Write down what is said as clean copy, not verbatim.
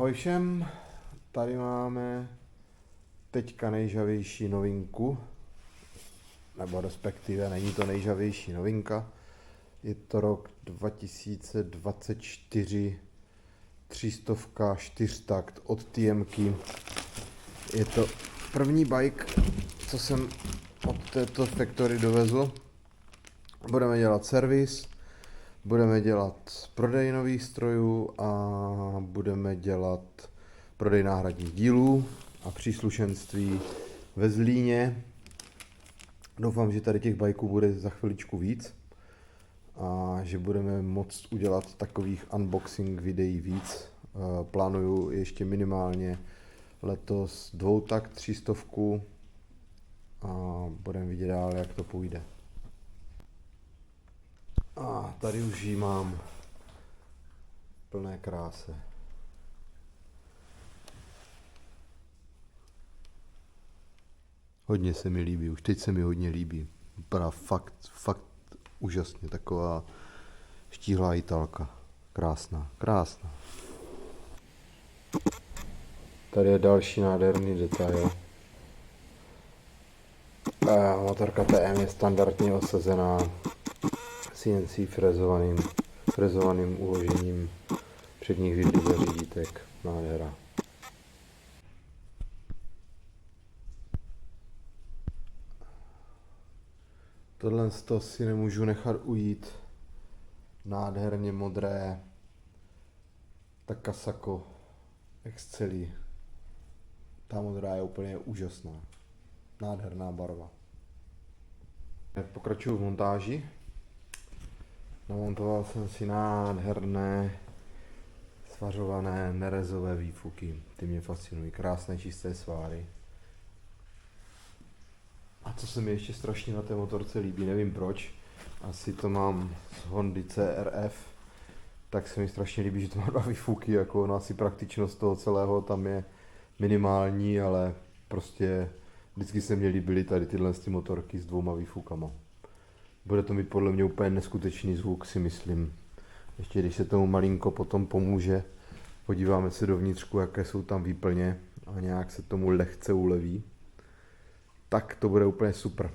Ahoj všem, tady máme teďka nejžavější novinku, nebo respektive není to nejžavější novinka, je to rok 2024, 300 čtyřtakt od TMky. Je to první bike, co jsem od této factory dovezl. Budeme dělat servis, budeme dělat prodej nových strojů a budeme dělat prodej náhradních dílů a příslušenství ve Zlíně. Doufám, že tady těch bajků bude za chviličku víc a že budeme moct udělat takových unboxing videí víc. Plánuju ještě minimálně letos dvoutakt 300 a budeme vidět dál, jak to půjde. A tady už ji mám plné kráse. Hodně se mi líbí, už teď se mi hodně líbí. Vypadá fakt úžasně, taková štíhlá Italka. Krásná. Tady je další nádherný detail. Motorka TM je standardně osazená CNC frezovaným uložením předních vidlí a řídítek. Nádhera. Tohle si nemůžu nechat ujít. Nádherně modré Takasako Excelí. Ta modrá je úplně úžasná. Nádherná barva. Pokračuju v montáži. Namontoval jsem si nádherné svařované nerezové výfuky. Ty mě fascinují. Krásné čisté sváry. A co se mi ještě strašně na té motorce líbí, nevím proč, asi to mám z Hondy CRF, tak se mi strašně líbí, že to má dva výfuky, jako ono asi praktičnost toho celého tam je minimální, ale prostě vždycky se mi líbily tady tyhle motorky s dvouma výfukama. Bude to mít podle mě úplně neskutečný zvuk, si myslím. Ještě když se tomu malinko potom pomůže, podíváme se dovnitřku, jaké jsou tam výplně a nějak se tomu lehce uleví, tak to bude úplně super.